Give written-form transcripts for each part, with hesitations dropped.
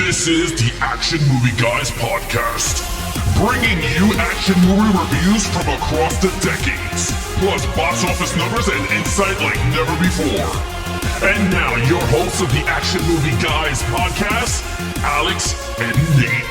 This is the Action Movie Guys podcast, bringing you action movie reviews from across the decades, plus box office numbers and insight like never before. And now, your hosts of the Action Movie Guys podcast, Alex and Nate.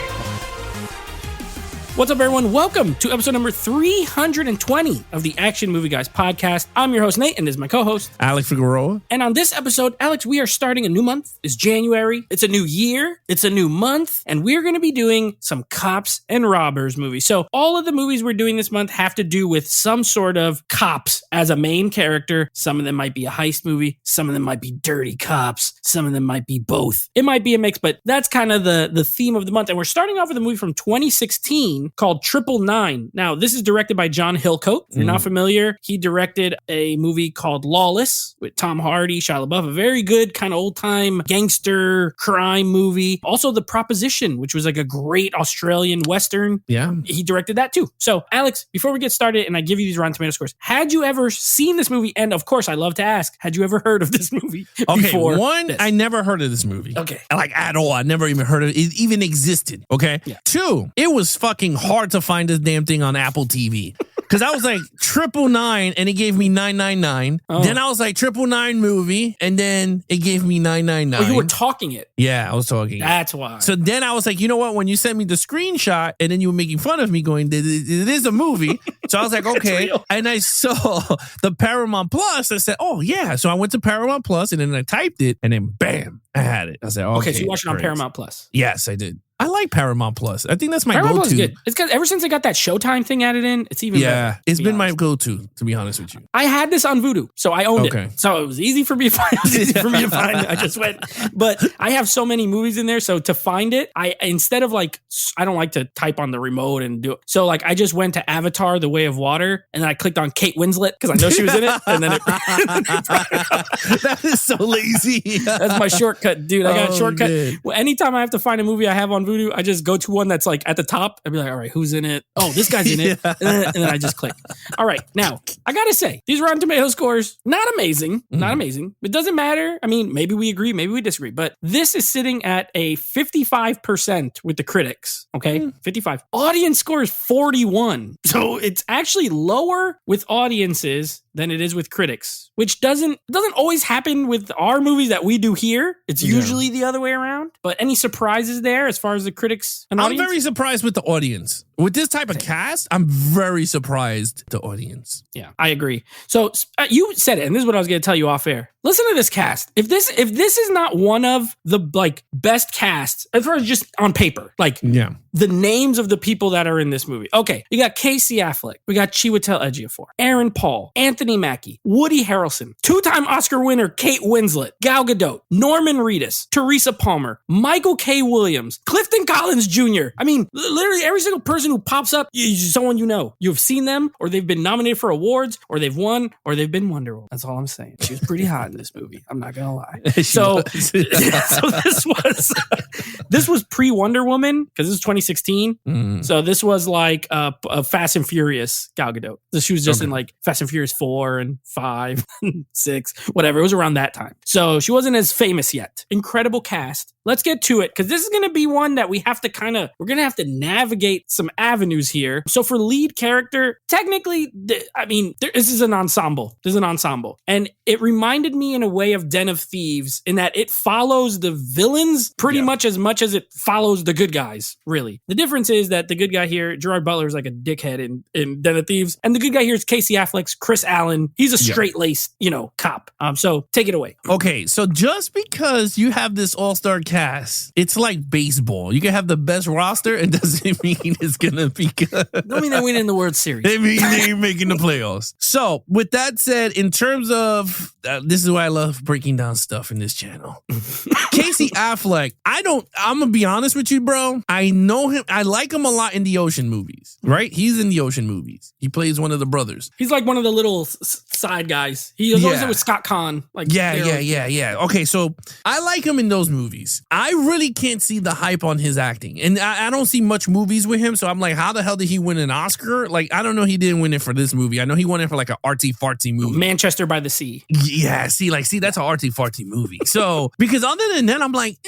What's up, everyone? Welcome to episode number 320 of the Action Movie Guys podcast. I'm your host, Nate, and this is my co-host, Alex Figueroa. And on this episode, Alex, we are starting a new month. It's January. It's a new year. It's a new month. And we're going to be doing some cops and robbers movies. So all of the movies we're doing this month have to do with some sort of cops as a main character. Some of them might be a heist movie. Some of them might be dirty cops. Some of them might be both. It might be a mix, but that's kind of the theme of the month. And we're starting off with a movie from 2016 called 999. Now, this is directed by John Hillcoat. If you're not familiar, he directed a movie called Lawless with Tom Hardy, Shia LaBeouf, a very good kind of old-time gangster crime movie. Also, The Proposition, which was like a great Australian Western. Yeah. He directed that too. So, Alex, before we get started and I give you these Rotten Tomato scores, had you ever seen this movie? And of course, I love to ask, had you ever heard of this movie before? One, this? I never heard of this movie. Okay. Like at all. I never even heard of it. It even existed. Okay. Yeah. Two, it was fucking hard to find this damn thing on Apple TV. Because I was like 999 and it gave me 999. Oh. Then I was like 999 movie and then it gave me 999. Oh, you were talking it. Yeah, I was talking. That's why. So then I was like, you know what? When you sent me the screenshot and then you were making fun of me going, it is a movie. So I was like, okay. And I saw the Paramount Plus. I said, oh yeah. So I went to Paramount Plus and then I typed it and then bam, I had it. I said, okay. So you watched it on Paramount Plus? Yes, I did. I like Paramount Plus. I think that's my Paramount go-to. Plus is good. It's because ever since I got that Showtime thing added in, it's even better. Yeah, it's been my go-to, to be honest with you. I had this on Vudu, so I owned it. So it was easy for me to find. I just went. But I have so many movies in there, so to find it, I instead of like, I don't like to type on the remote and do it. So like, I just went to Avatar: The Way of Water, and then I clicked on Kate Winslet because I know she was in it, and then it. That is so lazy. That's my shortcut, dude. I got a shortcut. Man. Well, anytime I have to find a movie I have on Vudu, I just go to one that's like at the top. I'd be like, all right, who's in it? Oh, this guy's in it. And then I just click. All right. Now, I got to say, these Rotten Tomato scores, not amazing. Not amazing. It doesn't matter. I mean, maybe we agree, maybe we disagree. But this is sitting at a 55% with the critics. Okay? 55. Audience score is 41. So it's actually lower with audiences than it is with critics, which doesn't always happen with our movies that we do here. It's usually the other way around. But any surprises there as far as the critics and audience? I'm very surprised with the audience. With this type of cast, I'm very surprised the audience. Yeah, I agree. So you said it, and this is what I was going to tell you off air. Listen to this cast. If this is not one of the like best casts, as far as just on paper, like the names of the people that are in this movie. Okay, you got Casey Affleck, we got Chiwetel Ejiofor, Aaron Paul, Anthony Mackie, Woody Harrelson, two-time Oscar winner Kate Winslet, Gal Gadot, Norman Reedus, Teresa Palmer, Michael K. Williams, Clifton Collins Jr. I mean, literally every single person who pops up is someone you know. You've seen them, or they've been nominated for awards, or they've won, or they've been Wonder Woman. That's all I'm saying. She was pretty hot in this movie. I'm not gonna lie. So this was pre Wonder Woman because this is 2016. So this was like a Fast and Furious Gal Gadot. So she was just in like Fast and Furious 4 and 5 and 6, whatever. It was around that time. So she wasn't as famous yet. Incredible cast. Let's get to it because this is going to be one that we're going to have to navigate some avenues here. So for lead character, technically, I mean, this is an ensemble. And it reminded me in a way of Den of Thieves in that it follows the villains pretty much as it follows the good guys, really. The difference is that the good guy here, Gerard Butler, is like a dickhead in Den of Thieves. And the good guy here is Casey Affleck's Chris Allen. He's a straight-laced, cop. So take it away. Okay, so just because you have this all-star cast, it's like baseball. You can have the best roster, it doesn't mean it's gonna be good. Don't mean they're winning the World Series. They mean they're making the playoffs. So with that said, in terms of this is why I love breaking down stuff in this channel. Casey Affleck, I'm gonna be honest with you, bro. I know him. I like him a lot in the Ocean movies, right? He's in the Ocean movies. He plays one of the brothers. He's like one of the little side guys. He was always with Scott Conn. Yeah. Okay, so I like him in those movies. I really can't see the hype on his acting. And I don't see much movies with him, so I'm like, how the hell did he win an Oscar? Like, I don't know, he didn't win it for this movie. I know he won it for like an artsy-fartsy movie. Manchester by the Sea. Yeah, see, that's an artsy-fartsy movie. So, because other than that, I'm like,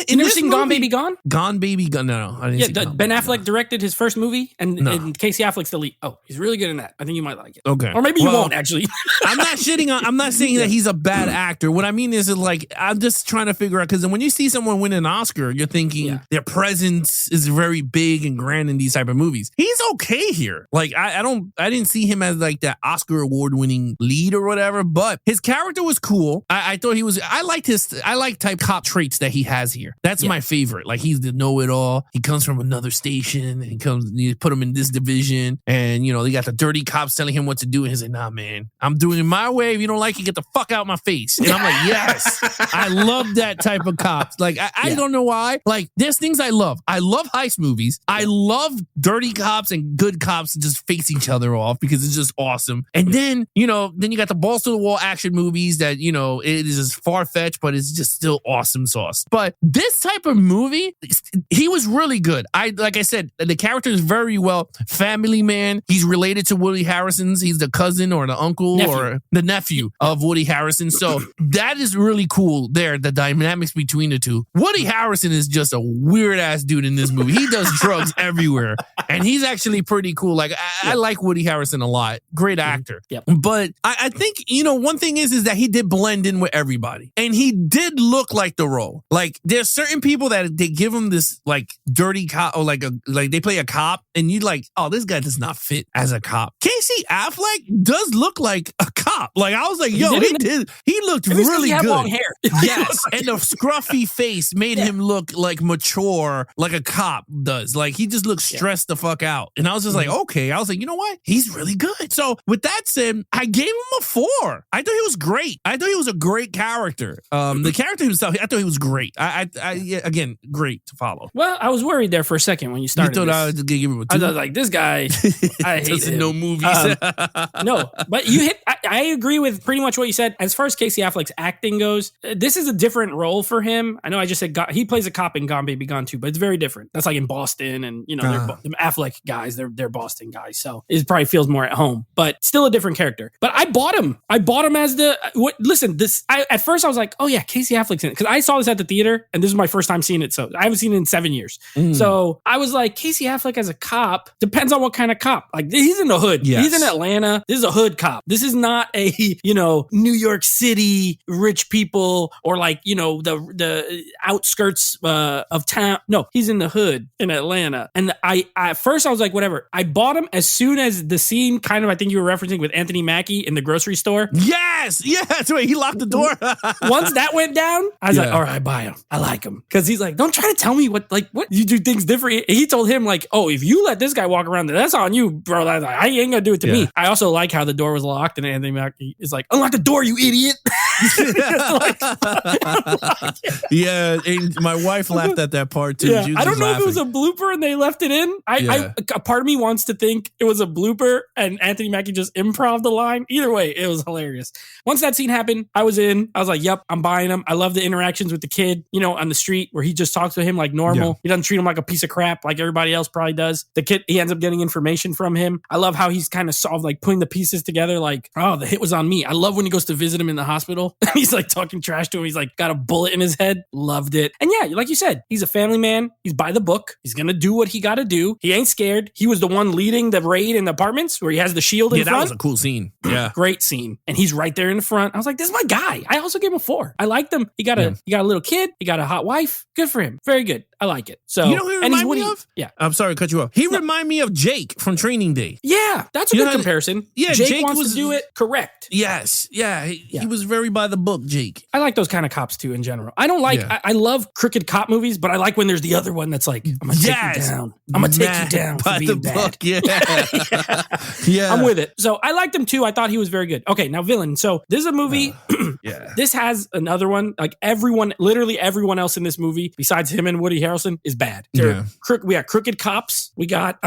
You never seen Gone Gone Baby Gone? Gone Baby Gone. No, I didn't see Gone Ben Baby Affleck Gone. directed his first movie, and Casey Affleck's the lead. Oh, he's really good in that. I think you might like it. Okay. Or maybe you won't, actually. I'm not shitting on, I'm not saying that he's a bad actor. What I mean is like, I'm just trying to figure out, because when you see someone win an Oscar, you're thinking their presence is very big and grand in these type of movies. He's okay here. Like, I didn't see him as like that Oscar award winning lead or whatever, but his character was cool. I thought I like type cop traits that he has here. That's my favorite. Like, he's the know-it-all. He comes from another station, and you put him in this division, and they got the dirty cops telling him what to do, and he's like, nah, man, I'm doing it my way. If you don't like it, get the fuck out my face. And I'm like, yes, I love that type of cops. Like, I don't know why. Like, there's things I love. I love heist movies. I love dirty cops and good cops to just face each other off, because it's just awesome. And then you got the balls to the wall action movies that, it is just far-fetched, but it's just still awesome sauce. But this type of movie, he was really good. Like I said, the character is very well family man. He's related to Woody Harrelson's. He's the cousin or the uncle or the nephew of Woody Harrelson. So that is really cool there, the dynamics between the two. Woody Harrelson is just a weird ass dude in this movie. He does drugs everywhere, and he's actually pretty cool. Like, I like Woody Harrelson a lot. Great actor. Yep. But I think, one thing is that he did blend in with everybody, and he did look like the role. Like, there's certain people that they give him this like dirty cop, or like they play a cop, and you like, oh, this guy does not fit as a cop. Casey Affleck does look like a cop. Like, I was like, yo, he looked really good. Long hair. Yes, and the scruffy face made him look like mature, like a cop does. Like, he just looked stressed the fuck out. And I was just like, okay. I was like, you know what? He's really good. So with that said, I gave him a 4. I thought he was great. I thought he was a great character. The character himself, I thought he was great. Again, great to follow. Well, I was worried there for a second when you started. You thought I was give him a 2? I was like, this guy, I hate him. No movies. No, but you hit. I agree with pretty much what you said. As far as Casey Affleck's acting goes, this is a different role for him. I know I just said he plays a cop in Gone Baby Gone too, but it's very different. That's like in Boston, and they're Affleck guys. They're Boston guys, so it probably feels more at home. But still a different character. But I bought him. I bought him as the what? Listen, this. At first I was like, oh yeah, Casey Affleck's in it, because I saw this at the theater, and this is my first time seeing it. So I haven't seen it in 7 years. So I was like, Casey Affleck as a cop depends on what kind of cop. Like, he's in the hood. Yes. He's in Atlanta. This is a hood cop. This is not a New York City rich people, or like the outskirts of town. No, he's in the hood in Atlanta. And at first I was like, whatever. I bought him as soon as the scene, kind of, I think you were referencing with Anthony Mackie in the grocery store. Yes. Wait, he locked the door. Once that went down, I was like, all right, I buy him. I like him, because he's like, don't try to tell me what you do things different. He told him like, oh, if you let this guy walk around, that's on you, bro. I ain't gonna do it to me. I also like how the door was locked, and Anthony Mackie is like, unlock the door, you idiot. Yeah, and my wife laughed at that part too. Yeah. I don't know if it was a blooper and they left it in. A part of me wants to think it was a blooper and Anthony Mackie just improv the line. Either way, it was hilarious. Once that scene happened, I was in. I was like, yep, I'm buying him. I love the interactions with the kid, on the street, where he just talks to him like normal. Yeah. He doesn't treat him like a piece of crap like everybody else probably does. The kid, he ends up getting information from him. I love how he's kind of solved, like putting the pieces together, like, oh, the hit was on me. I love when he goes to visit him in the hospital. He's like talking trash to him. He's like got a bullet in his head. Loved it. And yeah, like you said, he's a family man. He's by the book. He's going to do what he got to do. He ain't scared. He was the one leading the raid in the apartments where he has the shield in front. Yeah, that was a cool scene. Yeah. Great scene. And he's right there in the front. I was like, this is my guy. I also gave him a 4. I liked him. He got a little kid. He got a hot wife. Good for him. Very good. I like it. So, you know who he remind me of? Yeah. I'm sorry to cut you off. He remind me of Jake from Training Day. Yeah. That's a good comparison. Yeah. Jake wants to do it correct. Yes. Yeah. He was very by the book, Jake. I like those kind of cops too in general. I don't like, I love crooked cop movies, but I like when there's the other one that's like, I'm going to take you down. I'm going to take you down for being bad. Yeah. I'm with it. So I liked him too. I thought he was very good. Okay. Now villain. So this is a movie. This has another one. Like literally everyone else in this movie besides him and Woody Harrelson is bad. We got crooked cops. We got,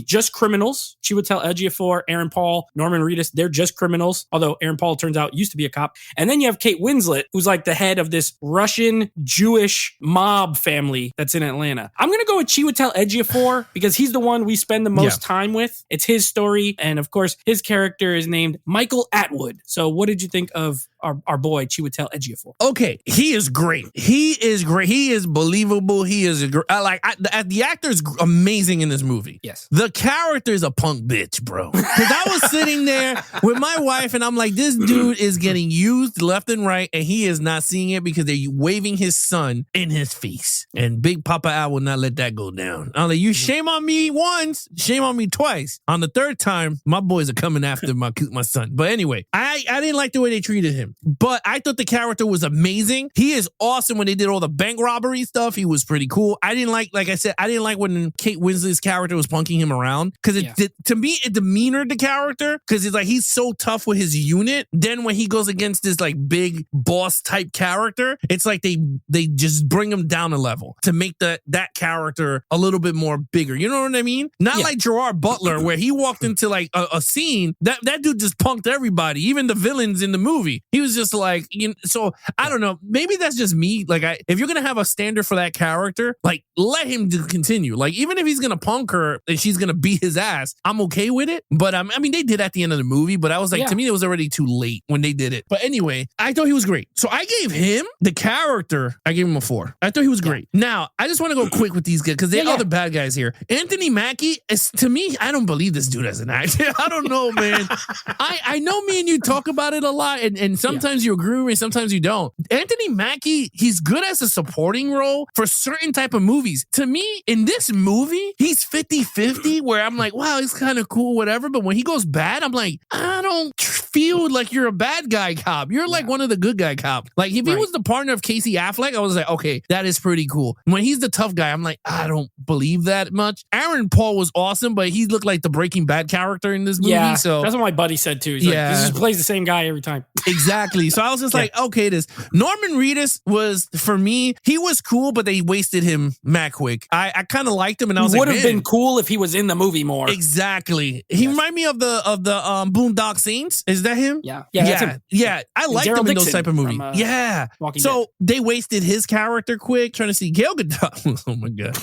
just criminals. Chiwetel Ejiofor, Aaron Paul, Norman Reedus. They're just criminals. Although Aaron Paul turns out used to be a cop. And then you have Kate Winslet, who's like the head of this Russian Jewish mob family that's in Atlanta. I'm going to go with Chiwetel Ejiofor because he's the one we spend the most time with. It's his story. And of course, his character is named Michael Atwood. So what did you think of our boy Chiwetel Ejiofor. Okay, he is great. He is great. He is believable. He is the actor is amazing in this movie. Yes. The character is a punk bitch, bro. Because I was sitting there with my wife and I'm like, this dude is getting used left and right and he is not seeing it because they're waving his son in his face. And Big Papa Al will not let that go down. I'm like, you shame on me once, shame on me twice. On the third time, my boys are coming after my son. But anyway, I didn't like the way they treated him. But I thought the character was amazing. He is awesome when they did all the bank robbery stuff. He was pretty cool. I didn't like I said, I didn't like when Kate Winslet's character was punking him around. Because to me, it demeanored the character. Because it's like he's so tough with his unit. Then when he goes against this like big boss type character, it's like they just bring him down a level to make that character a little bit more bigger. You know what I mean? Not like Gerard Butler, where he walked into like a scene that dude just punked everybody, even the villains in the movie. He was just like, so I don't know. Maybe that's just me. Like, if you're gonna have a standard for that character, like let him continue. Like, even if he's gonna punk her and she's gonna beat his ass, I'm okay with it. But I mean, they did at the end of the movie, but I was like, to me, it was already too late when they did it. But anyway, I thought he was great. So I gave him the character. I gave him a 4. I thought he was great. Now I just want to go quick with these guys because they're other bad guys here. Anthony Mackie is, to me, I don't believe this dude as an actor. I don't know, man. I know me and you talk about it a lot, and sometimes you agree with me, sometimes you don't. Anthony Mackie, he's good as a supporting role for certain type of movies. To me, in this movie, he's 50-50, where I'm like, wow, he's kind of cool, whatever. But when he goes bad, I'm like, I don't feel like you're a bad guy cop. You're like one of the good guy cop. Like, if he was the partner of Casey Affleck, I was like, okay, that is pretty cool. When he's the tough guy, I'm like, I don't believe that much. Aaron Paul was awesome, but he looked like the Breaking Bad character in this movie. Yeah, so that's what my buddy said too. He's like, he just plays the same guy every time. Exactly. So I was just like, okay, this Norman Reedus was, for me, he was cool, but they wasted him mad quick. I kind of liked him, and I was like, would have been cool if he was in the movie more. Exactly. He reminded me of the Boondock Saints. Is that him? Yeah. That's him. Yeah. I liked him in those type of movies. Walking so Dead. they wasted his character quick, trying to see Gail Gadot. Oh my god.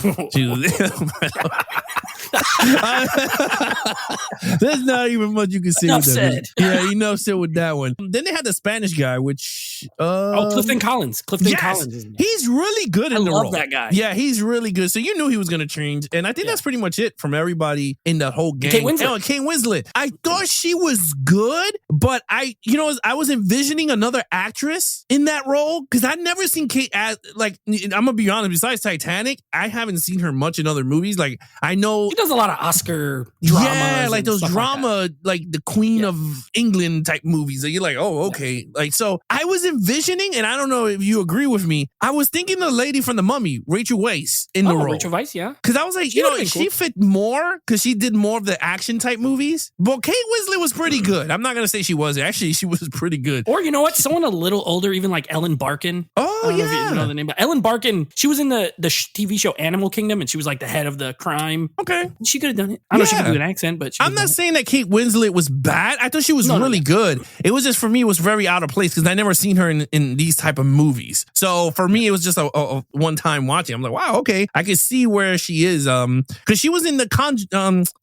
There's not even much you can say with that. Yeah, enough said with that one. Then they had the Spanish guy, which Clifton Collins. Collins is he's really good in the role. I love that guy. Yeah, he's really good. So you knew he was going to change, and I think that's pretty much it from everybody in the whole game. Kate Winslet. Kate Winslet. I thought she was good, but I was envisioning another actress in that role because I'd never seen Kate as, like, I'm gonna be honest. Besides Titanic, I haven't seen her much in other movies. Like, I know she does a lot of Oscar drama. Yeah, like those drama, like the Queen of England type movies. That you're like, oh, okay. Like, so I was envisioning, and I don't know if you agree with me, I was thinking the lady from The Mummy, Rachel Weisz, in the role. Rachel Weisz, yeah. Because I was like, she fit more because she did more of the action type movies. But Kate Winslet was pretty good. I'm not going to say she wasn't. Actually, she was pretty good. Or you know what? Someone a little older, even like Ellen Barkin. Oh, I don't know if you know the name, but Ellen Barkin, she was in the TV show Animal Kingdom, and she was like the head of the crime. Okay. She could have done it. I don't know if she could do an accent, but I'm not saying that Kate Winslet was bad. I thought she was really good. It was just, for me, it was very out of place because I never seen her in these type of movies. So for me, it was just a one-time watching. I'm like, wow, okay. I can see where she is. Because she was in the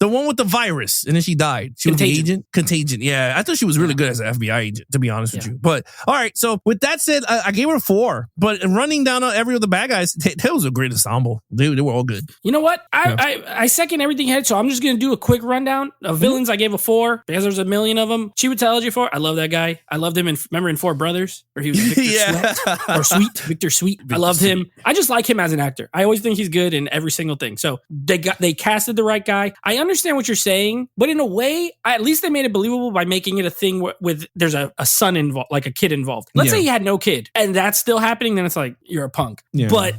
one with the virus, and then she died. She was the agent. Contagion. Yeah. I thought she was really good as an FBI agent, to be honest with you. But all right. So with that said, I gave her a 4. But running down every other bad guys, that was a great ensemble. They were all good. You know what? I second everything you had, so I'm just going to do a quick rundown of villains. I gave a 4 because there's a million of them. Chiwetel Ejiofor, I love that guy. I loved him in Four Brothers, where he was Victor Victor Sweet. I loved him. I just like him as an actor. I always think he's good in every single thing. So they casted the right guy. I understand what you're saying, but in a way, at least they made it believable by making it a thing with there's a son involved, like a kid involved. Let's say he had no kid, and that's still happening. Then it's like, you're a punk. Yeah. But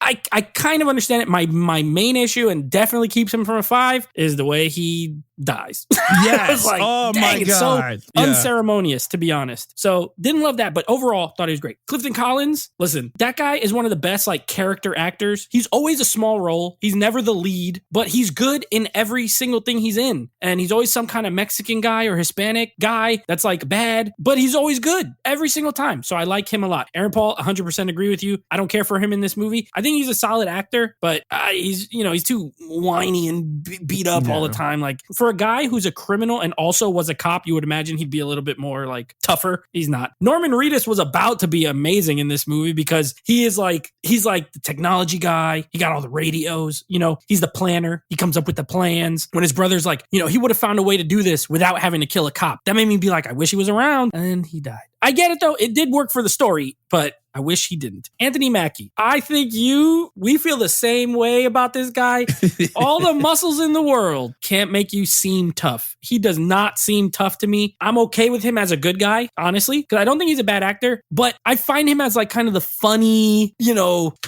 I kind of understand it. My main issue, and definitely keeps him from a 5, is the way he dies. Yes. Like, oh my God. It's so unceremonious, to be honest. So didn't love that, but overall thought he was great. Clifton Collins, listen, that guy is one of the best like character actors. He's always a small role. He's never the lead, but he's good in every single thing he's in. And he's always some kind of Mexican guy or Hispanic guy that's like bad, but he's always good every single time. So I like him a lot. Aaron Paul, 100% agree with you. I don't care for him in this movie. I think he's a solid actor, but he's too whiny and beat up all the time. Like, for For a guy who's a criminal and also was a cop, you would imagine he'd be a little bit more like tougher. He's not. Norman Reedus was about to be amazing in this movie because he's like the technology guy. He got all the radios, he's the planner. He comes up with the plans. When his brother's like, he would have found a way to do this without having to kill a cop. That made me be like, I wish he was around. And then he died. I get it though. It did work for the story, but I wish he didn't. Anthony Mackie, I think we feel the same way about this guy. All the muscles in the world can't make you seem tough. He does not seem tough to me. I'm okay with him as a good guy, honestly, because I don't think he's a bad actor, but I find him as like kind of the funny,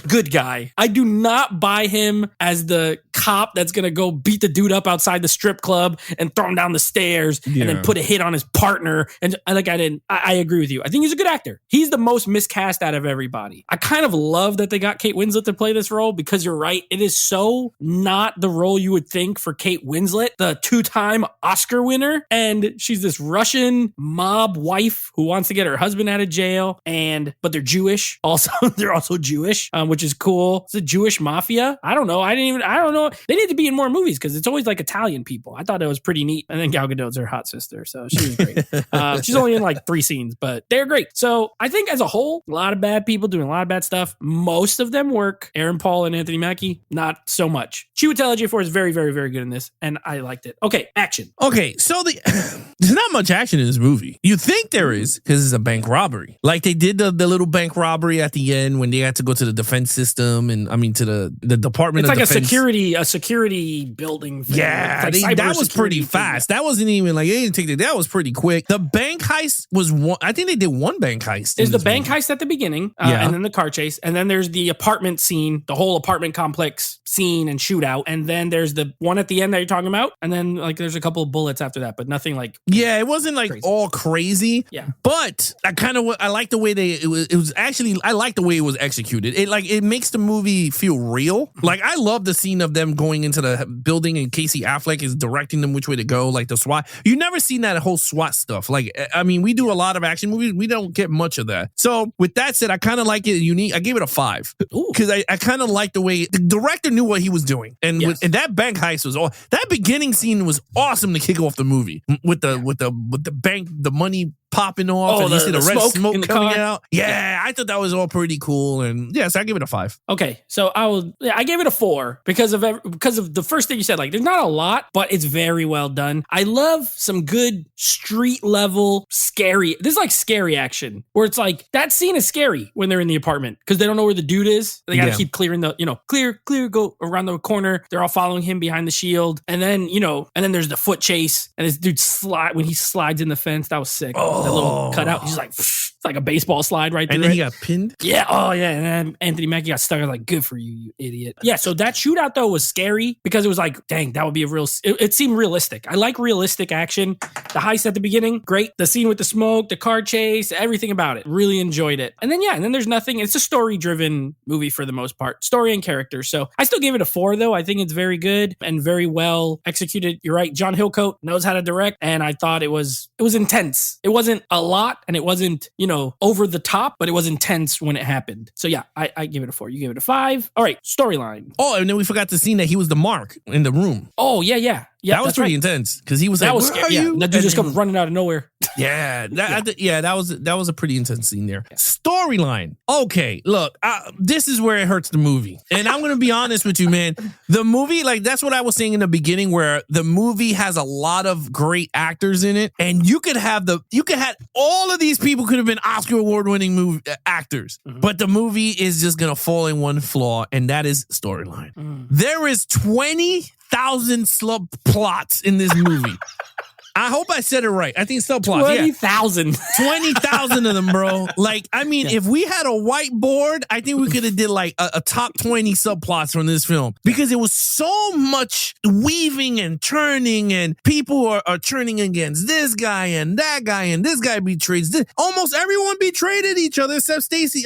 good guy. I do not buy him as the cop that's going to go beat the dude up outside the strip club and throw him down the stairs and then put a hit on his partner. And I agree with you. I think he's a good actor. He's the most miscast out of everybody. I kind of love that they got Kate Winslet to play this role because you're right. It is so not the role you would think for Kate Winslet, the 2-time Oscar winner. And she's this Russian mob wife who wants to get her husband out of jail. But they're Jewish. Also, they're also Jewish, which is cool. It's a Jewish mafia. I don't know. I don't know. They need to be in more movies because it's always like Italian people. I thought it was pretty neat. And then Gal Gadot's her hot sister. So she was great. She's only in like 3 scenes, but they're great. So I think as a whole, a lot of bad people doing a lot of bad stuff. Most of them work. Aaron Paul and Anthony Mackie, not so much. Chiwetel Ejiofor is very, very, very good in this, and I liked it. Okay, action. Okay, so there's not much action in this movie. You think there is because it's a bank robbery. Like they did the little bank robbery at the end when they had to go to the defense system to the Department of Defense. It's like a security building thing. Yeah, that was pretty fast. That wasn't even like they didn't take that. That was pretty quick. The bank heist was one. I think they did one bank heist. There's the bank heist at the beginning, and then the car chase, and then there's the apartment scene, the whole apartment complex scene and shootout, and then there's the one at the end that you're talking about, and then like there's a couple of bullets after that, but nothing like it wasn't like crazy. All crazy. Yeah, but I like the way I like the way it was executed. It makes the movie feel real. Like I love the scene of them going into the building and Casey Affleck is directing them which way to go, like the SWAT. You never seen that whole SWAT stuff. Like we do a lot of action movies. We don't get much of that. So with that said, I kind of like it unique. I gave it a 5 because I kind of like the way the director knew what he was doing, and and that bank heist was all. That beginning scene was awesome to kick off the movie with the bank, the money popping off, and you see the red smoke coming out. Yeah, I thought that was all pretty cool, and yes, I give it a 5. Okay, so I gave it a 4 because of the first thing you said. Like, there's not a lot, but it's very well done. I love some good street level scary. This is like scary action where it's like that scene is scary when they're in the apartment because they don't know where the dude is. They got to keep clearing clear, go around the corner. They're all following him behind the shield, and then there's the foot chase, and this dude when he slides in the fence. That was sick. That little cutout. He's like, it's like a baseball slide right there. And then he got pinned? Yeah. Oh, yeah. And then Anthony Mackie got stuck. I was like, good for you, you idiot. Yeah. So that shootout, though, was scary because it was like, dang, that would be it seemed realistic. I like realistic action. The heist at the beginning, great. The scene with the smoke, the car chase, everything about it. Really enjoyed it. And then there's nothing. It's a story-driven movie for the most part. Story and character. So I still gave it a 4, though. I think it's very good and very well executed. You're right. John Hillcoat knows how to direct. And I thought it was intense. It wasn't a lot and it wasn't, over the top, but it was intense when it happened. So yeah, I give it a 4. You gave it a 5. All right, storyline. Oh, and then we forgot the scene that he was the mark in the room. Oh, yeah. That was pretty intense because he was that like, was scary. Yeah, that dude just comes running out of nowhere. Yeah, that was a pretty intense scene there. Yeah. Storyline. Okay, look, this is where it hurts the movie, and I'm gonna be honest with you, man. The movie, like that's what I was saying in the beginning, where the movie has a lot of great actors in it, and you could have all of these people could have been Oscar award-winning movie actors, but the movie is just gonna fall in one flaw, and that is storyline. There is 20,000 subplots in this movie. I hope I said it right. I think subplots. 20,000. 20,000 of them, bro. Like, I mean, if we had a whiteboard, I think we could have did like a top 20 subplots from this film because it was so much weaving and turning, and people are turning against this guy and that guy, and this guy betrays this. Almost everyone betrayed each other except Casey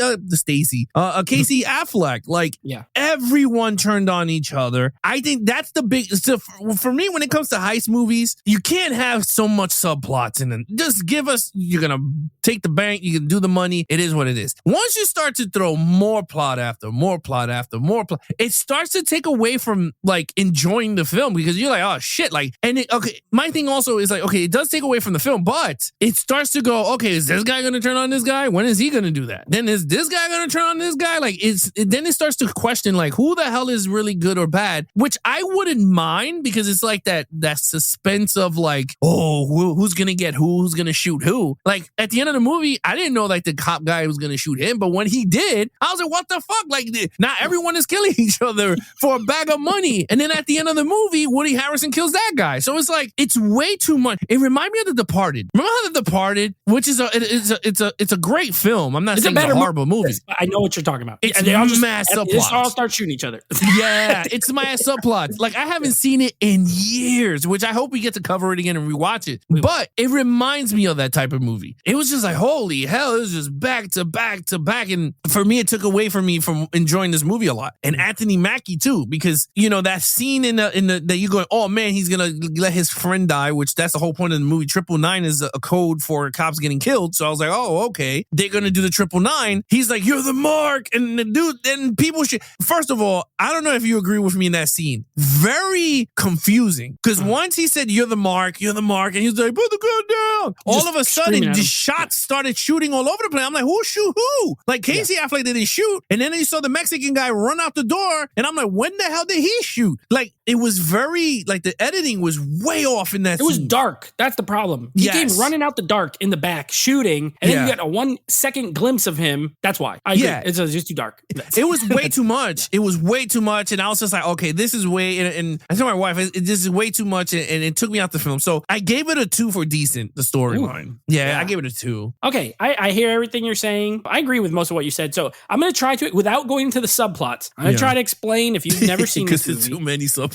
Affleck. Like, everyone turned on each other. I think that's the big. So for me, when it comes to heist movies, you can't have so much subplots in it. Just give us, you're going to take the bank, you can do the money. It is what it is. Once you start to throw more plot after more plot after more plot, it starts to take away from like enjoying the film because you're like, oh shit. Like, okay, my thing also is like, okay, it does take away from the film, but it starts to go, okay, is this guy going to turn on this guy? When is he going to do that? Then is this guy going to turn on this guy? Like, then it starts to question like who the hell is really good or bad, which I wouldn't mind because it's like that suspense of like, oh, who's going to get who's going to shoot who? Like at the end of the movie, I didn't know like the cop guy was going to shoot him, but when he did, I was like, what the fuck? Like now everyone is killing each other for a bag of money. And then at the end of the movie, Woody Harrelson kills that guy. So it's like, it's way too much. It reminded me of The Departed. Remember how The Departed, which is it's a great film. I'm not saying it's a horrible movie. I know what you're talking about. It's mass subplots. They all start shooting each other. Yeah, it's mass subplots. Like I haven't seen it in years, which I hope we get to cover it again and rewatch it. But it reminds me of that type of movie. It was just like, holy hell, it was just back to back to back. And for me, it took away from me from enjoying this movie a lot. And Anthony Mackie too, because you know that scene in the that you going, oh man, he's gonna let his friend die, which that's the whole point of the movie. 999 is a code for cops getting killed. So I was like, oh, okay, they're gonna do the 999. He's like, you're the mark, and the dude, and people should. First of all, I don't know if you agree with me in that scene. Very confusing because once he said, you're the mark, and he's like, put the gun down. All of a sudden, the shots started shooting all over the place. I'm like, who shoot who? Like Casey Affleck didn't shoot, and then you saw the Mexican guy run out the door, and I'm like, when the hell did he shoot? Like it was very like the editing was way off in that. It was dark. That's the problem. He came running out the dark in the back, shooting, and then you get a 1 second glimpse of him. That's why. I agree. It's just too dark. It was way too much. It was way too much, and I was just like, okay, this is way. And I told my wife, this is way too much, and it took me out the film. So I gave it a 2 for decent. The storyline. Yeah, I gave it a 2. Okay, I hear everything you're saying. I agree with most of what you said. So I'm going to try to, without going into the subplots, I'm going to try to explain if you've never seen this movie. Because there's too many subplots.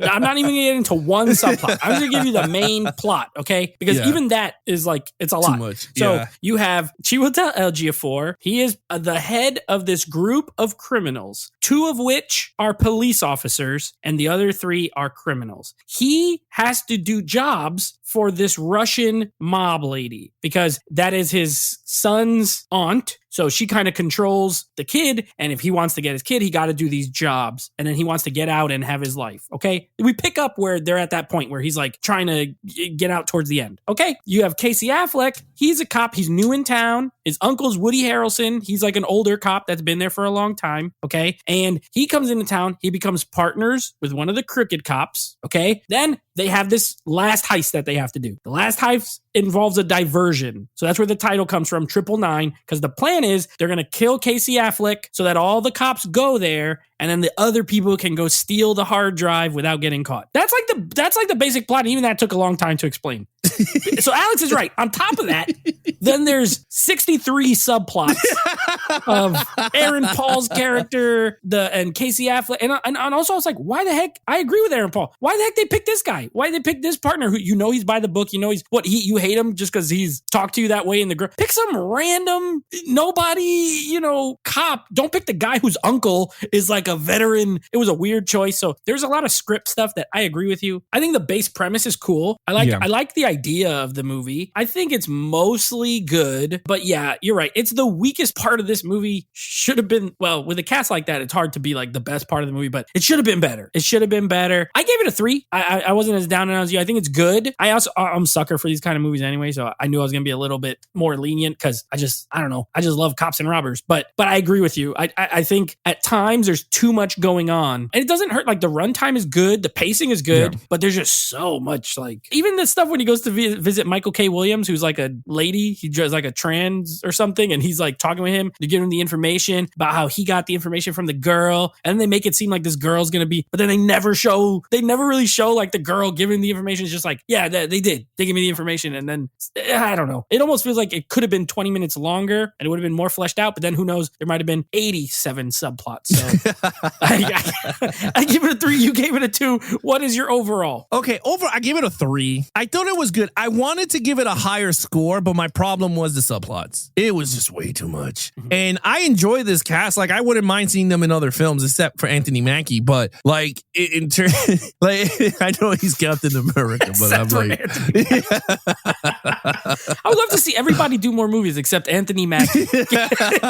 I'm not even going to get into one subplot. I'm just going to give you the main plot, okay? Because even that is like, it's a lot. Too much. So you have Chiwetel Ejiofor. He is the head of this group of criminals, 2 of which are police officers, and the other 3 are criminals. He has to do jobs for this Russian mob lady because that is his son's aunt. So she kind of controls the kid. And if he wants to get his kid, he got to do these jobs. And then he wants to get out and have his life. Okay. We pick up where they're at that point where he's like trying to get out towards the end. Okay. You have Casey Affleck. He's a cop. He's new in town. His uncle's Woody Harrelson. He's like an older cop that's been there for a long time. Okay. And he comes into town. He becomes partners with one of the crooked cops. Okay. Then they have this last heist that they have to do. The last heist involves a diversion. So that's where the title comes from, 999, because the plan is they're going to kill Casey Affleck so that all the cops go there and then the other people can go steal the hard drive without getting caught. That's like the basic plot. And even that took a long time to explain. So Alex is right. On top of that, then there's 63 subplots of Aaron Paul's character, and Casey Affleck, and also I was like, why the heck? I agree with Aaron Paul. Why the heck they picked this guy? Why they pick this partner who he's by the book? He's you hate him just because he's talked to you that way in the group. Pick some random nobody cop. Don't pick the guy whose uncle is like a veteran. It was a weird choice. So there's a lot of script stuff that I agree with you. I think the base premise is cool. I like the idea of the movie. I think it's mostly good, but yeah, you're right. It's the weakest part of this movie. Should have been, well, with a cast like that, it's hard to be like the best part of the movie, but it should have been better. I gave it a 3. I wasn't as down as you. I think it's good. I'm a sucker for these kind of movies anyway, so I knew I was going to be a little bit more lenient because I don't know. I just love cops and robbers, but I agree with you. I think at times there's too much going on, and it doesn't hurt. Like the runtime is good, the pacing is good, but there's just so much. Like even the stuff when he goes to visit Michael K. Williams, who's like a lady, he does like a trans or something, and he's like talking with him to give him the information about how he got the information from the girl, and they make it seem like this girl's gonna be, but then they never really show like the girl giving the information. It's just like, yeah, they did. They gave me the information, and then I don't know. It almost feels like it could have been 20 minutes longer, and it would have been more fleshed out. But then who knows? There might have been 87 subplots. So I give it a 3. You gave it a 2. What is your overall? Okay, I gave it a 3. I thought it was good. I wanted to give it a higher score, but my problem was the subplots. It was just way too much. And I enjoy this cast. Like, I wouldn't mind seeing them in other films except for Anthony Mackie. But like, in turn, like, I know he's Captain America, but I'm like, I would love to see everybody do more movies except Anthony Mackie.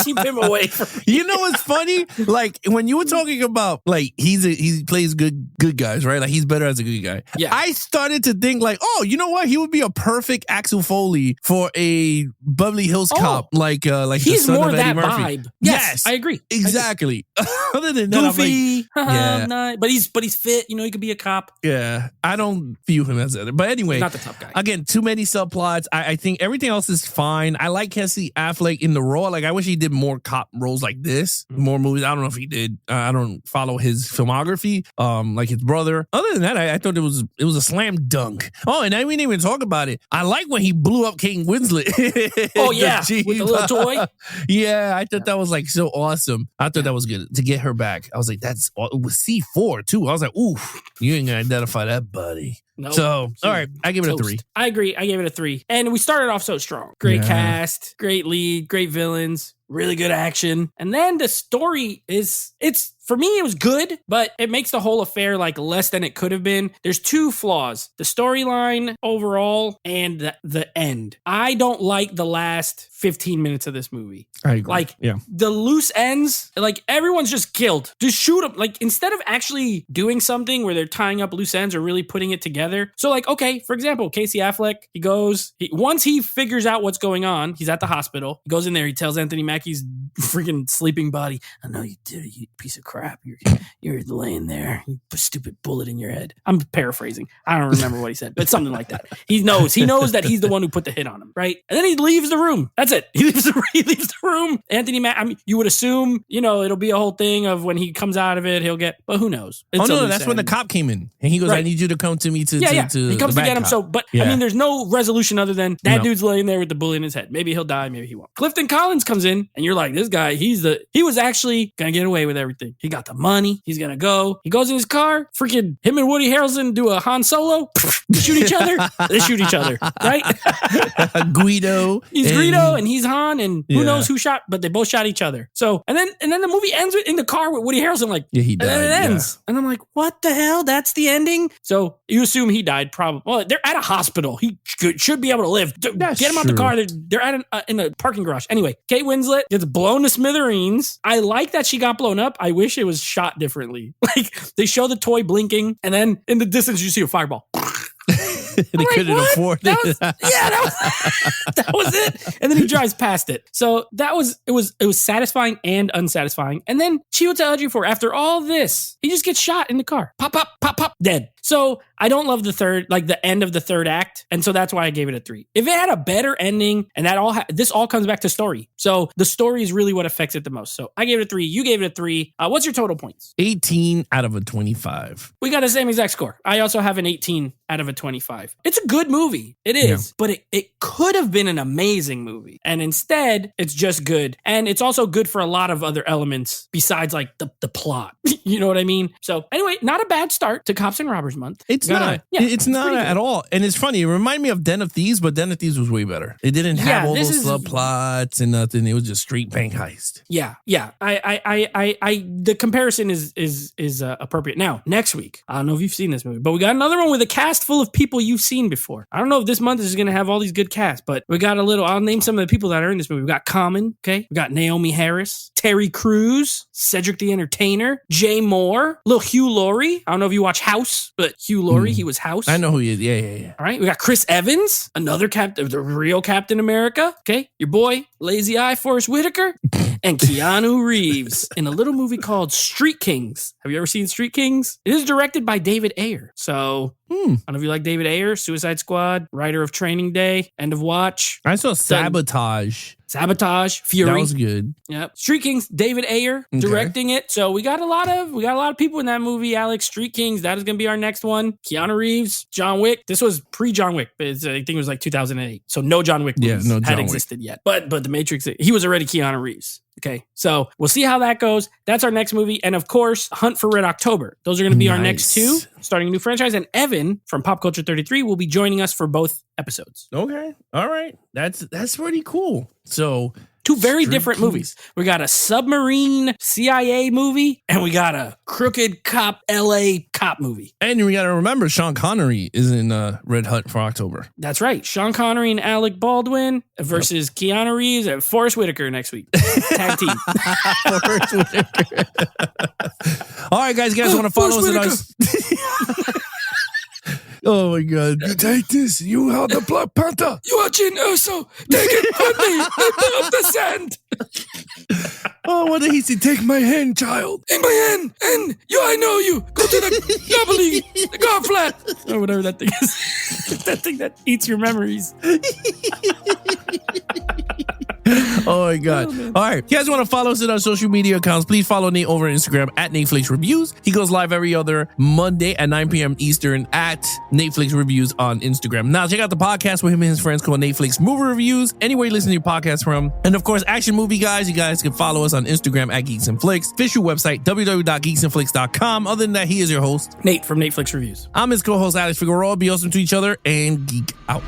Keep him away from me. You know what's funny? Like, when you were talking about like he plays good guys, right? Like, he's better as a good guy. Yeah. I started to think like, oh, you know what? He would be a perfect Axel Foley for a Beverly Hills Cop, like the he's son more of Eddie that Murphy. vibe. Yes, I agree. Exactly. Other than that, Goofy, I'm like, yeah. nice. but he's fit. You know, he could be a cop. Yeah, I don't view him as other. But anyway, Not the top guy. Again, too many subplots. I think everything else is fine. I like Casey Affleck in the role. Like, I wish he did more cop roles like this, more movies. I don't know if he did. I don't follow his filmography, like his brother. Other than that, I thought it was a slam dunk. Oh, and I didn't even talk about it. I like when he blew up Kate Winslet. Oh yeah, with the little toy. Yeah, I thought that was like so awesome. I thought that was good to get her back. I was like, it was C4 too. I was like, ooh, you ain't gonna identify that buddy. Nope. So, all right, I give it a 3. I agree. I gave it a 3. And we started off so strong. Great cast, great lead, great villains, really good action. And then the story for me, it was good, but it makes the whole affair like less than it could have been. There's 2 flaws: the storyline overall and the end. I don't like the last 15 minutes of this movie. I agree. Like, the loose ends, like, everyone's just killed. Just shoot them. Like, instead of actually doing something where they're tying up loose ends or really putting it together. So, like, okay, for example, Casey Affleck, once he figures out what's going on, he's at the hospital. He goes in there, he tells Anthony Mackie's freaking sleeping body, "I know you did it, you piece of crap. You're laying there. You put a stupid bullet in your head." I'm paraphrasing. I don't remember what he said, but something like that. He knows that he's the one who put the hit on him, right? And then he leaves the room. That's it. He leaves the room. Anthony Mack, I mean, you would assume, it'll be a whole thing of when he comes out of it, he'll get, but who knows? That's when the cop came in. And he goes, "I need you to come to me to he comes to get him. Cop." So, but I mean, there's no resolution other than that dude's laying there with the bullet in his head. Maybe he'll die, maybe he won't. Clifton Collins comes in, and you're like, this guy, he was actually gonna get away with everything. He got the money. He's gonna go. He goes in his car. Freaking him and Woody Harrelson do a Han Solo. They shoot each other. They shoot each other. Right? Guido. He's Guido, and he's Han, and who knows who shot, but they both shot each other. So, and then the movie ends in the car with Woody Harrelson, like, he died. And then it ends. And I'm like, what the hell? That's the ending? So you assume he died, probably. Well, they're at a hospital. He should be able to live. Get him out the car. They're at in a parking garage. Anyway, Kate Winslet gets blown to smithereens. I like that she got blown up. I wish it was shot differently. Like, they show the toy blinking, and then in the distance you see a fireball. They couldn't afford it. That was it. And then he drives past it. So it was satisfying and unsatisfying. And then Chiwetel Ejiofor, after all this, he just gets shot in the car. Pop, pop, pop, pop, dead. So I don't love the end of the third act. And so that's why I gave it a 3. If it had a better ending, and this all comes back to story. So the story is really what affects it the most. So I gave it a 3. You gave it a 3. What's your total points? 18 out of a 25. We got the same exact score. I also have an 18 out of a 25. It's a good movie. It is. But it could have been an amazing movie. And instead, it's just good. And it's also good for a lot of other elements besides like the plot. You know what I mean? So anyway, not a bad start to Cops and Robbers Month. It's not. It's not at all. And it's funny. It reminded me of Den of Thieves, but Den of Thieves was way better. It didn't have all those subplots and nothing. It was just straight bank heist. Yeah. The comparison is appropriate. Now, next week, I don't know if you've seen this movie, but we got another one with a cast full of people you've seen before. I don't know if this month is going to have all these good casts, but we got I'll name some of the people that are in this movie. We got Common, okay? We got Naomi Harris, Terry Crews, Cedric the Entertainer, Jay Moore, little Hugh Laurie. I don't know if you watch House, but Hugh Laurie, he was House. I know who he is. Yeah. All right. We got Chris Evans, another captain, the real Captain America. Okay. Your boy, Lazy Eye Forrest Whitaker, and Keanu Reeves in a little movie called Street Kings. Have you ever seen Street Kings? It is directed by David Ayer. So, I don't know if you like David Ayer, Suicide Squad, writer of Training Day, End of Watch. I saw Sabotage. Fury. That was good. Yep. Street Kings, David Ayer directing it. So we got a lot of people in that movie, Alex. Street Kings, that is going to be our next one. Keanu Reeves, John Wick. This was pre-John Wick. I think it was like 2008. So no John Wick movies had existed yet. But The Matrix, he was already Keanu Reeves. Okay, so we'll see how that goes. That's our next movie. And of course, Hunt for Red October. Those are going to be our next 2. starting a new franchise, and Evan from Pop Culture 33 will be joining us for both episodes. Okay. All right. That's pretty cool. So two very different movies. We got a submarine CIA movie, and we got a crooked cop LA cop movie. And we got to remember, Sean Connery is in Red Hut for October. That's right. Sean Connery and Alec Baldwin versus Keanu Reeves and Forrest Whitaker next week. Tag team. Forrest Whitaker. All right, guys. You guys want to follow us? Oh my God. You take this. You held the Black Panther. You are Jin Urso. Take it from me. Lift up the sand. Oh, what did he say? Take my hand, child. In my hand. And I know you. Go to the W, the golf flat. Or whatever that thing is. That thing that eats your memories. Oh my God. All right. If you guys want to follow us on our social media accounts, please follow Nate over on Instagram at Netflix Reviews. He goes live every other Monday at 9 p.m. Eastern at Netflix Reviews on Instagram. Now, check out the podcast with him and his friends called Netflix Movie Reviews, anywhere you listen to your podcast from. And of course, Action Movie Guys. You guys can follow us on Instagram at Geeks and Flicks. Official website, www.geeksandflicks.com. Other than that, he is your host, Nate from Netflix Reviews. I'm his co-host, Alex Figueroa. Be awesome to each other and geek out.